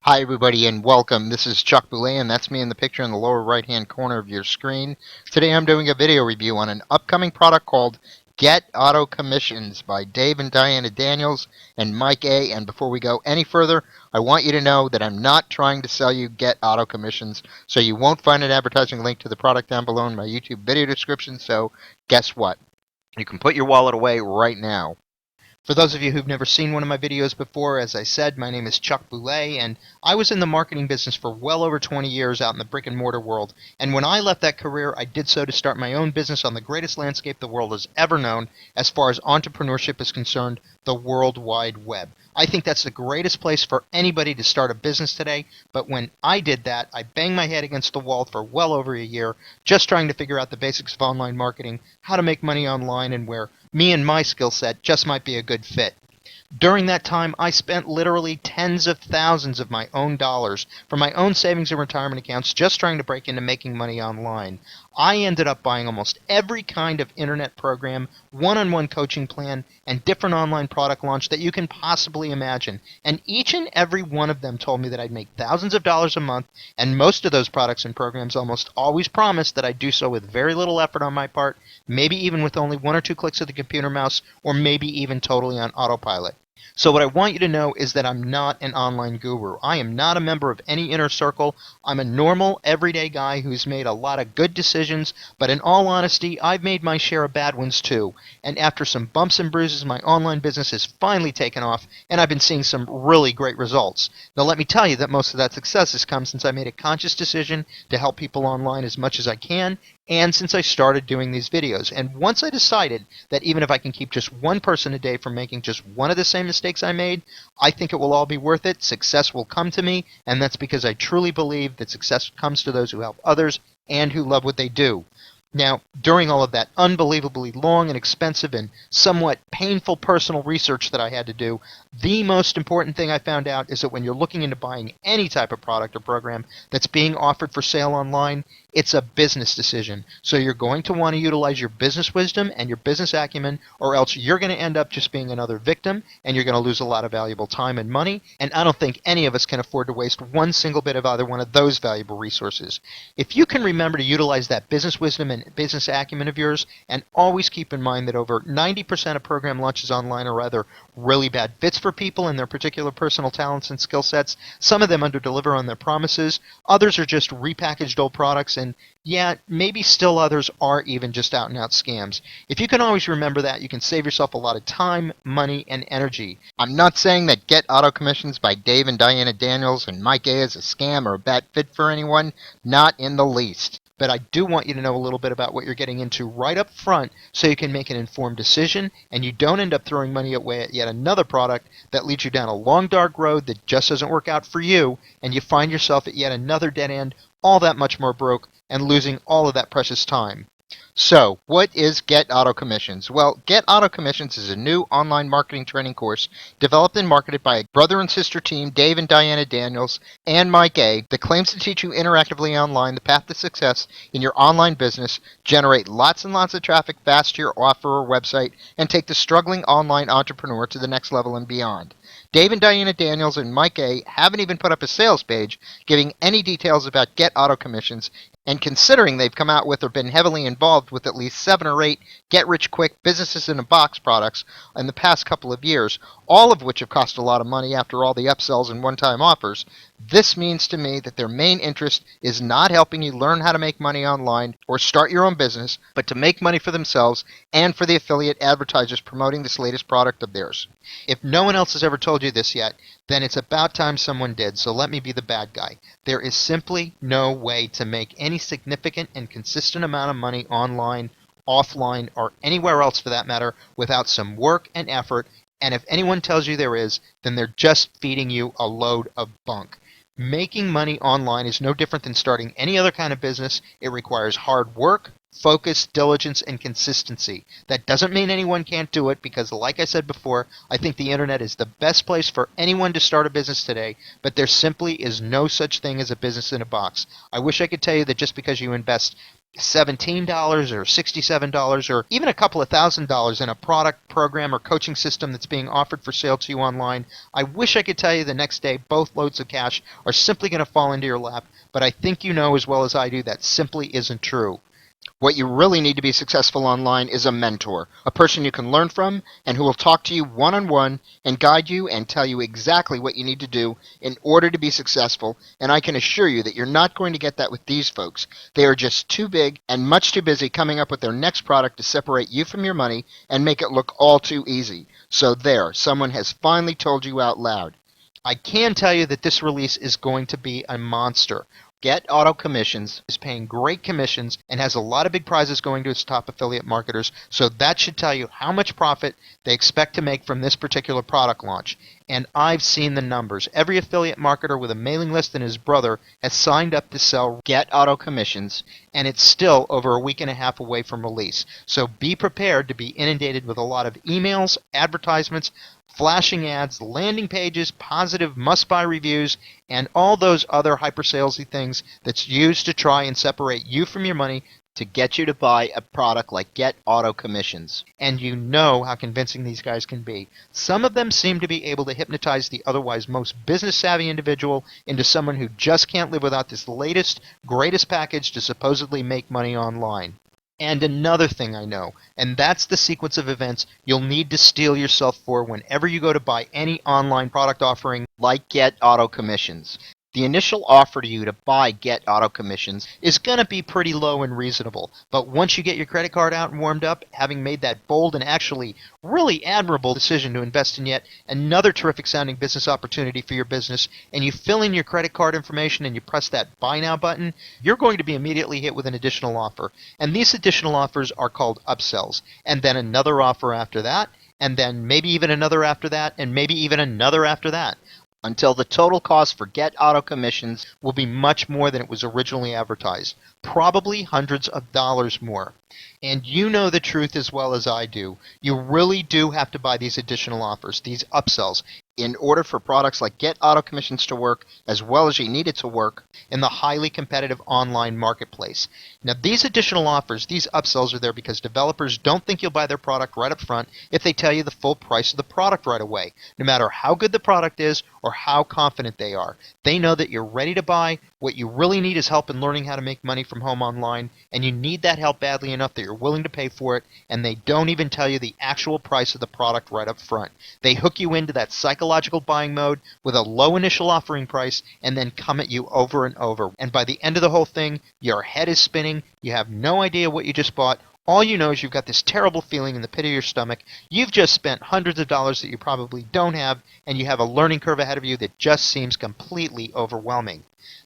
Hi, everybody, and welcome. This is Chuck Boulais, and that's me in the picture in the lower right-hand corner of your screen. Today I'm doing a video review on an upcoming product called Get Auto Commissions by Dave and Diana Daniels and Mike A. And before we go any further, I want you to know that I'm not trying to sell you Get Auto Commissions, so you won't find an advertising link to the product down below in my YouTube video description, so guess what? You can put your wallet away right now. For those of you who've never seen one of my videos before, as I said, my name is Chuck Boulais, and I was in the marketing business for well over 20 years out in the brick and mortar world. And when I left that career, I did so to start my own business on the greatest landscape the world has ever known as far as entrepreneurship is concerned, the World Wide Web. I think that's the greatest place for anybody to start a business today, but when I did that, I banged my head against the wall for well over a year, just trying to figure out the basics of online marketing, how to make money online, and where me and my skill set just might be a good fit. During that time, I spent literally tens of thousands of my own dollars from my own savings and retirement accounts just trying to break into making money online. I ended up buying almost every kind of internet program, one-on-one coaching plan, and different online product launch that you can possibly imagine. And each and every one of them told me that I'd make thousands of dollars a month, and most of those products and programs almost always promised that I'd do so with very little effort on my part, maybe even with only one or two clicks of the computer mouse, or maybe even totally on autopilot. So what I want you to know is that I'm not an online guru. I am not a member of any inner circle. I'm a normal, everyday guy who's made a lot of good decisions, but in all honesty, I've made my share of bad ones too. And after some bumps and bruises, my online business has finally taken off, and I've been seeing some really great results. Now let me tell you that most of that success has come since I made a conscious decision to help people online as much as I can, and since I started doing these videos. And once I decided that even if I can keep just one person a day from making just one of the same mistakes I made, I think it will all be worth it. Success will come to me, and that's because I truly believe that success comes to those who help others and who love what they do. Now, during all of that unbelievably long and expensive and somewhat painful personal research that I had to do, the most important thing I found out is that when you're looking into buying any type of product or program that's being offered for sale online, it's a business decision. So you're going to want to utilize your business wisdom and your business acumen, or else you're going to end up just being another victim, and you're going to lose a lot of valuable time and money, and I don't think any of us can afford to waste one single bit of either one of those valuable resources. If you can remember to utilize that business wisdom and business acumen of yours, and always keep in mind that over 90% of program launches online are either really bad fits for people and their particular personal talents and skill sets, some of them under-deliver on their promises, others are just repackaged old products, and yeah, maybe still others are even just out-and-out scams. If you can always remember that, you can save yourself a lot of time, money, and energy. I'm not saying that Get Auto Commissions by Dave and Diana Daniels and Mike A is a scam or a bad fit for anyone, not in the least. But I do want you to know a little bit about what you're getting into right up front so you can make an informed decision and you don't end up throwing money away at yet another product that leads you down a long, dark road that just doesn't work out for you, and you find yourself at yet another dead end, all that much more broke, and losing all of that precious time. So, what is Get Auto Commissions? Well, Get Auto Commissions is a new online marketing training course developed and marketed by a brother and sister team, Dave and Diana Daniels and Mike A, that claims to teach you interactively online the path to success in your online business, generate lots and lots of traffic fast to your offer or website, and take the struggling online entrepreneur to the next level and beyond. Dave and Diana Daniels and Mike A haven't even put up a sales page giving any details about Get Auto Commissions, and considering they've come out with or been heavily involved with at least 7 or 8 get-rich-quick businesses-in-a-box products in the past couple of years, all of which have cost a lot of money after all the upsells and one-time offers, this means to me that their main interest is not helping you learn how to make money online or start your own business, but to make money for themselves and for the affiliate advertisers promoting this latest product of theirs. If no one else has ever told you this yet, then it's about time someone did, so let me be the bad guy. There is simply no way to make any significant and consistent amount of money online, offline, or anywhere else for that matter without some work and effort, and if anyone tells you there is, then they're just feeding you a load of bunk. Making money online is no different than starting any other kind of business. It requires hard work, focus, diligence, and consistency. That doesn't mean anyone can't do it because, like I said before, I think the internet is the best place for anyone to start a business today, but there simply is no such thing as a business in a box. I wish I could tell you that just because you invest $17 or $67 or even a couple of $1,000s in a product, program, or coaching system that's being offered for sale to you online, I wish I could tell you the next day both loads of cash are simply going to fall into your lap, but I think you know as well as I do that simply isn't true. What you really need to be successful online is a mentor, a person you can learn from and who will talk to you one-on-one and guide you and tell you exactly what you need to do in order to be successful, and I can assure you that you're not going to get that with these folks. They are just too big and much too busy coming up with their next product to separate you from your money and make it look all too easy. So there, someone has finally told you out loud. I can tell you that this release is going to be a monster. Get Auto Commissions is paying great commissions and has a lot of big prizes going to its top affiliate marketers, so that should tell you how much profit they expect to make from this particular product launch. And I've seen the numbers. Every affiliate marketer with a mailing list and his brother has signed up to sell Get Auto Commissions, and it's still over a week and a half away from release. So be prepared to be inundated with a lot of emails, advertisements, flashing ads, landing pages, positive must-buy reviews, and all those other hyper-salesy things that's used to try and separate you from your money to get you to buy a product like Get Auto Commissions. And you know how convincing these guys can be. Some of them seem to be able to hypnotize the otherwise most business-savvy individual into someone who just can't live without this latest, greatest package to supposedly make money online. And another thing I know, and that's the sequence of events you'll need to steel yourself for whenever you go to buy any online product offering like Get Auto Commissions. The initial offer to you to buy Get Auto Commissions is going to be pretty low and reasonable, but once you get your credit card out and warmed up, having made that bold and actually really admirable decision to invest in yet another terrific sounding business opportunity for your business, and you fill in your credit card information and you press that Buy Now button, you're going to be immediately hit with an additional offer. And these additional offers are called upsells, and then another offer after that, and then maybe even another after that, and maybe even another after that, until the total cost for Get Auto Commissions will be much more than it was originally advertised, probably hundreds of dollars more. And you know the truth as well as I do. You really do have to buy these additional offers, these upsells, in order for products like Get Auto Commissions to work as well as you need it to work in the highly competitive online marketplace. Now, these additional offers, these upsells are there because developers don't think you'll buy their product right up front if they tell you the full price of the product right away, no matter how good the product is or how confident they are. They know that you're ready to buy. What you really need is help in learning how to make money from home online, and you need that help badly enough that you're willing to pay for it, and they don't even tell you the actual price of the product right up front. They hook you into that psychological buying mode with a low initial offering price and then come at you over and over. And by the end of the whole thing, your head is spinning, you have no idea what you just bought. All you know is you've got this terrible feeling in the pit of your stomach. You've just spent hundreds of dollars that you probably don't have, and you have a learning curve ahead of you that just seems completely overwhelming.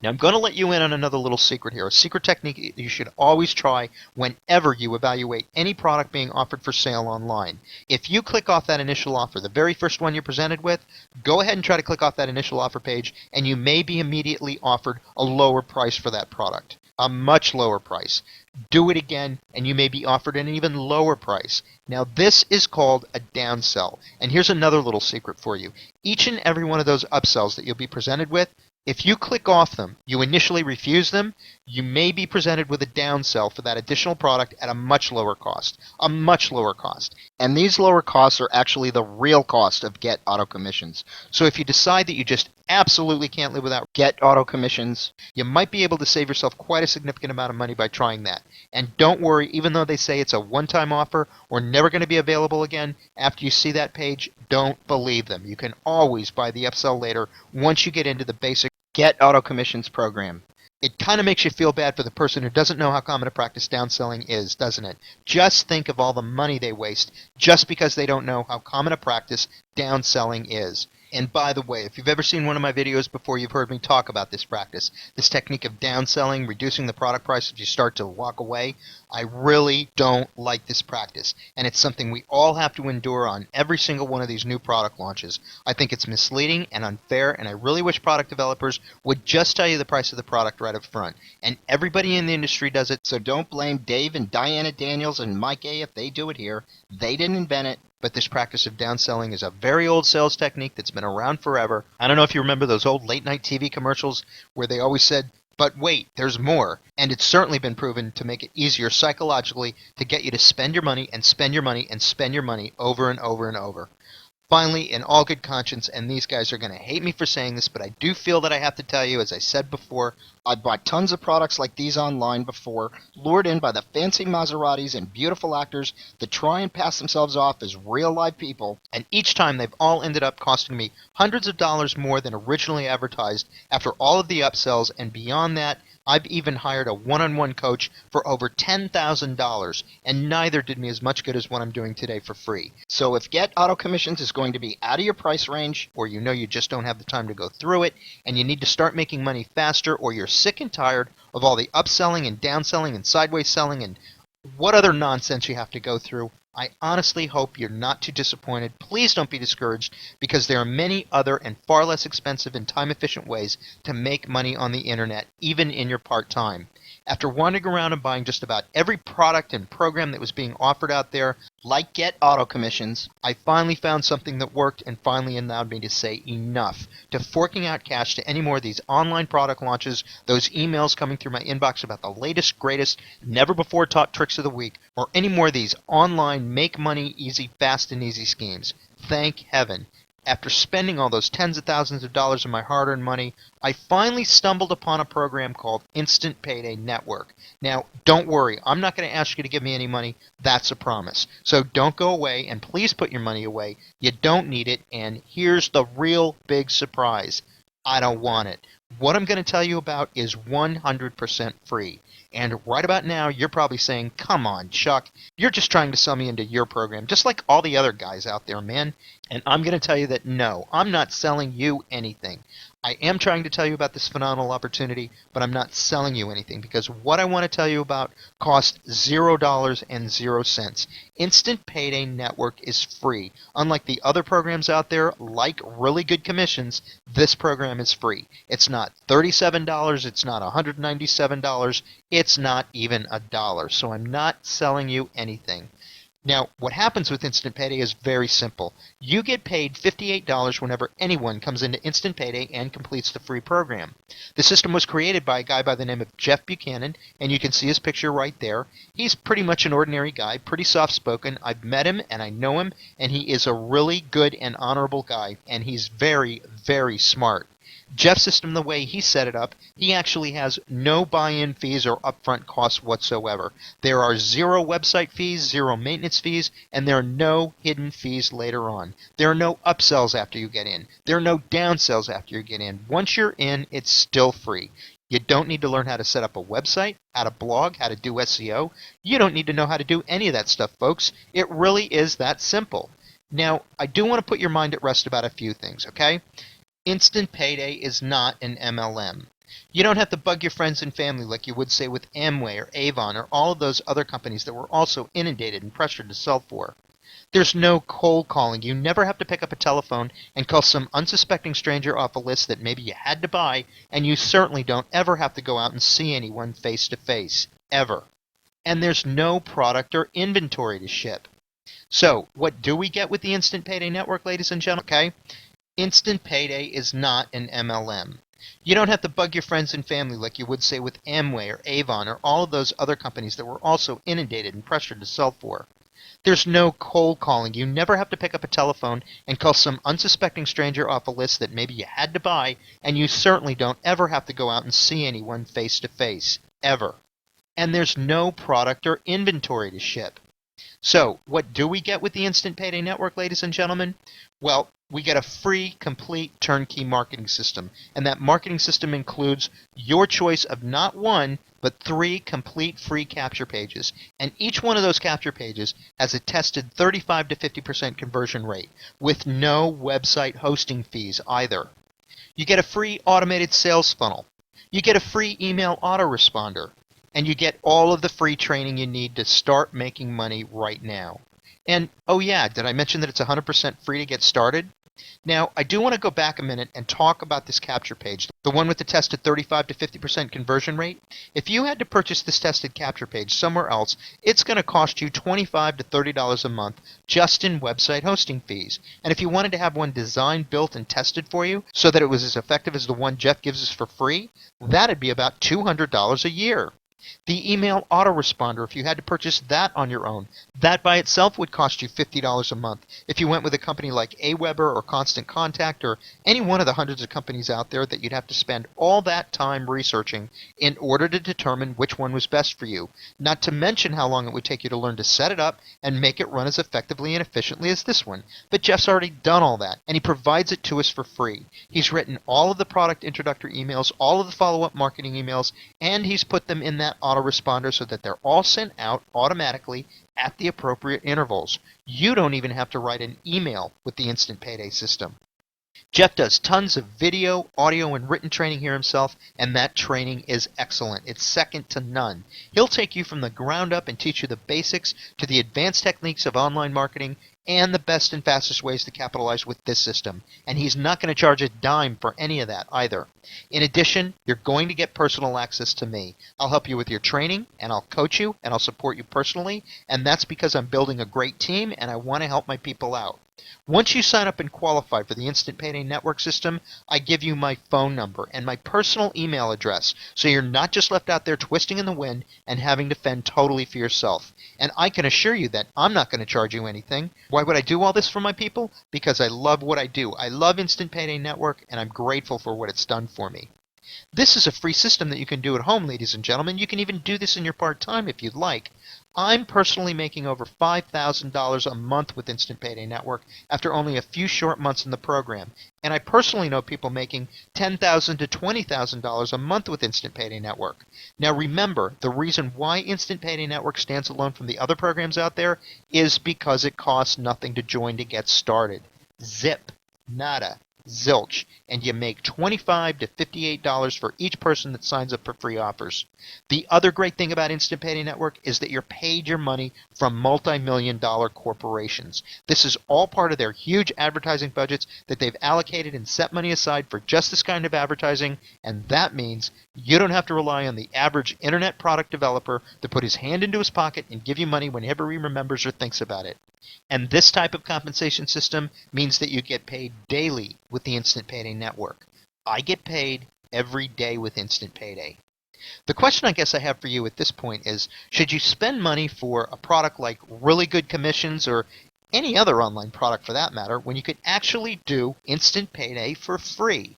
Now, I'm going to let you in on another little secret here, a secret technique you should always try whenever you evaluate any product being offered for sale online. If you click off that initial offer, the very first one you're presented with, go ahead and try to click off that initial offer page, and you may be immediately offered a lower price for that product, a much lower price. Do it again, and you may be offered an even lower price. Now, this is called a downsell, and here's another little secret for you. Each and every one of those upsells that you'll be presented with, if you click off them, you initially refuse them, you may be presented with a downsell for that additional product at a much lower cost. A much lower cost. And these lower costs are actually the real cost of Get Auto Commissions. So if you decide that you just absolutely can't live without Get Auto Commissions, you might be able to save yourself quite a significant amount of money by trying that. And don't worry, even though they say it's a one-time offer or never going to be available again, after you see that page, don't believe them. You can always buy the upsell later once you get into the basic Get Auto Commissions program. It kind of makes you feel bad for the person who doesn't know how common a practice downselling is, doesn't it? Just think of all the money they waste just because they don't know how common a practice downselling is. And by the way, if you've ever seen one of my videos before, you've heard me talk about this practice, this technique of downselling, reducing the product price as you start to walk away. I really don't like this practice, and it's something we all have to endure on every single one of these new product launches. I think it's misleading and unfair, and I really wish product developers would just tell you the price of the product right up front. And everybody in the industry does it, so don't blame Dave and Diana Daniels and Mike A if they do it here. They didn't invent it. But this practice of downselling is a very old sales technique that's been around forever. I don't know if you remember those old late-night TV commercials where they always said, But wait, there's more, and it's certainly been proven to make it easier psychologically to get you to spend your money and spend your money and spend your money over and over and over. Finally, in all good conscience, and these guys are going to hate me for saying this, but I do feel that I have to tell you, as I said before, I bought tons of products like these online before, lured in by the fancy Maseratis and beautiful actors that try and pass themselves off as real live people, and each time they've all ended up costing me hundreds of dollars more than originally advertised after all of the upsells, and beyond that, I've even hired a one-on-one coach for over $10,000, and neither did me as much good as what I'm doing today for free. So if Get Auto Commissions is going to be out of your price range, or you know you just don't have the time to go through it, and you need to start making money faster, or you're sick and tired of all the upselling and downselling and sideways selling and what other nonsense you have to go through, I honestly hope you're not too disappointed. Please don't be discouraged, because there are many other and far less expensive and time-efficient ways to make money on the internet, even in your part-time. After wandering around and buying just about every product and program that was being offered out there, like Get Auto Commissions, I finally found something that worked and finally allowed me to say enough to forking out cash to any more of these online product launches, those emails coming through my inbox about the latest, greatest, never-before-taught tricks of the week, or any more of these online make money easy, fast, and easy schemes. Thank heaven. After spending all those tens of thousands of dollars of my hard-earned money, I finally stumbled upon a program called Instant Payday Network. Now, don't worry, I'm not going to ask you to give me any money. That's a promise. So don't go away, and please put your money away. You don't need it, and here's the real big surprise. I don't want it. What I'm going to tell you about is 100% free. And right about now, you're probably saying, come on, Chuck, you're just trying to sell me into your program, just like all the other guys out there, man. And I'm going to tell you that no, I'm not selling you anything. I am trying to tell you about this phenomenal opportunity, but I'm not selling you anything, because what I want to tell you about costs $0 and 0 cents. Instant Payday Network is free. Unlike the other programs out there, like Really Good Commissions, this program is free. It's not $37, it's not $197, it's not even $1. So I'm not selling you anything. Now, what happens with Instant Payday is very simple. You get paid $58 whenever anyone comes into Instant Payday and completes the free program. The system was created by a guy by the name of Jeff Buchanan, and you can see his picture right there. He's pretty much an ordinary guy, pretty soft-spoken. I've met him, and I know him, and he is a really good and honorable guy, and he's very, very smart. Jeff's system, the way he set it up, he actually has no buy-in fees or upfront costs whatsoever. There are 0 website fees, 0 maintenance fees, and there are no hidden fees later on. There are no upsells after you get in. There are no downsells after you get in. Once you're in, it's still free. You don't need to learn how to set up a website, how to blog, how to do SEO. You don't need to know how to do any of that stuff, folks. It really is that simple. Now, I do want to put your mind at rest about a few things, okay? Instant Payday is not an MLM. You don't have to bug your friends and family like you would, say, with Amway or Avon or all of those other companies that we're also inundated and pressured to sell for. There's no cold calling. You never have to pick up a telephone and call some unsuspecting stranger off a list that maybe you had to buy, and you certainly don't ever have to go out and see anyone face to face. Ever. And there's no product or inventory to ship. So, what do we get with the Instant Payday Network, ladies and gentlemen? Okay? Instant Payday is not an MLM. You don't have to bug your friends and family like you would, say, with Amway or Avon or all of those other companies that we're also inundated and pressured to sell for. There's no cold calling. You never have to pick up a telephone and call some unsuspecting stranger off a list that maybe you had to buy, and you certainly don't ever have to go out and see anyone face to face. Ever. And there's no product or inventory to ship. So, what do we get with the Instant Payday Network, ladies and gentlemen? Well, we get a free, complete, turnkey marketing system. And that marketing system includes your choice of not 1, but 3 complete free capture pages. And each one of those capture pages has a tested 35 to 50% conversion rate, with no website hosting fees either. You get a free automated sales funnel. You get a free email autoresponder. And you get all of the free training you need to start making money right now. And, oh yeah, did I mention that it's 100% free to get started? Now, I do want to go back a minute and talk about this capture page, the one with the tested 35 to 50% conversion rate. If you had to purchase this tested capture page somewhere else, it's going to cost you $25 to $30 a month just in website hosting fees. And if you wanted to have one designed, built, and tested for you so that it was as effective as the one Jeff gives us for free, that'd be about $200 a year. The email autoresponder, if you had to purchase that on your own, that by itself would cost you $50 a month. If you went with a company like Aweber or Constant Contact or any one of the hundreds of companies out there that you'd have to spend all that time researching in order to determine which one was best for you, not to mention how long it would take you to learn to set it up and make it run as effectively and efficiently as this one. But Jeff's already done all that, and he provides it to us for free. He's written all of the product introductory emails, all of the follow-up marketing emails, and he's put them in that autoresponder so that they're all sent out automatically at the appropriate intervals. You don't even have to write an email with the Instant Payday system. Jeff does tons of video, audio, and written training here himself, and that training is excellent. It's second to none. He'll take you from the ground up and teach you the basics to the advanced techniques of online marketing and the best and fastest ways to capitalize with this system. And he's not going to charge a dime for any of that either. In addition, you're going to get personal access to me. I'll help you with your training, and I'll coach you, and I'll support you personally, and that's because I'm building a great team and I want to help my people out. Once you sign up and qualify for the Instant Payday Network system, I give you my phone number and my personal email address, so you're not just left out there twisting in the wind and having to fend totally for yourself. And I can assure you that I'm not going to charge you anything. Why would I do all this for my people? Because I love what I do. I love Instant Payday Network, and I'm grateful for what it's done for me. This is a free system that you can do at home, ladies and gentlemen. You can even do this in your part-time if you'd like. I'm personally making over $5,000 a month with Instant Payday Network after only a few short months in the program. And I personally know people making $10,000 to $20,000 a month with Instant Payday Network. Now remember, the reason why Instant Payday Network stands alone from the other programs out there is because it costs nothing to join to get started. Zip. Nada. Zilch, and you make $25 to $58 for each person that signs up for free offers. The other great thing about Instant Payday Network is that you're paid your money from multi-million-dollar corporations. This is all part of their huge advertising budgets that they've allocated and set money aside for just this kind of advertising, and that means you don't have to rely on the average internet product developer to put his hand into his pocket and give you money whenever he remembers or thinks about it. And this type of compensation system means that you get paid daily with the Instant Payday Network. I get paid every day with Instant Payday. The question I guess I have for you at this point is, should you spend money for a product like really good commissions or any other online product for that matter when you could actually do Instant Payday for free?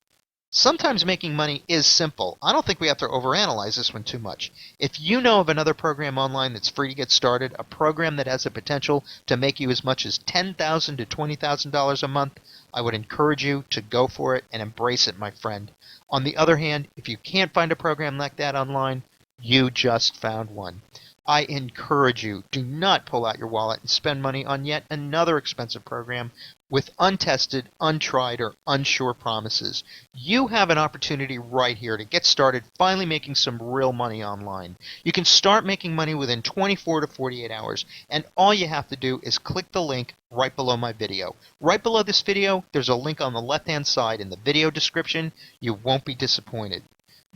Sometimes making money is simple. I don't think we have to overanalyze this one too much. If you know of another program online that's free to get started, a program that has the potential to make you as much as $10,000 to $20,000 a month, I would encourage you to go for it and embrace it, my friend. On the other hand, if you can't find a program like that online, you just found one. I encourage you, do not pull out your wallet and spend money on yet another expensive program with untested, untried, or unsure promises. You have an opportunity right here to get started finally making some real money online. You can start making money within 24 to 48 hours, and all you have to do is click the link right below my video. Right below this video, there's a link on the left-hand side in the video description. You won't be disappointed.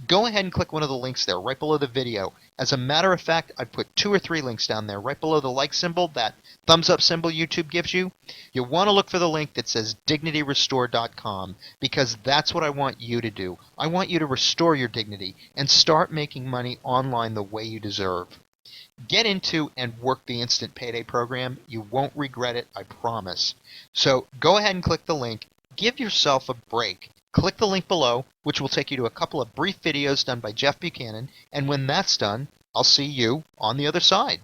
Go ahead and click one of the links there right below the video. As a matter of fact, I put 2 or 3 links down there right below the like symbol, that thumbs up symbol YouTube gives you. You want to look for the link that says dignityrestore.com, because that's what I want you to do. I want you to restore your dignity and start making money online the way you deserve. Get into and work the Instant Payday program. You won't regret it, I promise. So go ahead and click the link. Give yourself a break. Click the link below, which will take you to a couple of brief videos done by Jeff Buchanan, and when that's done, I'll see you on the other side.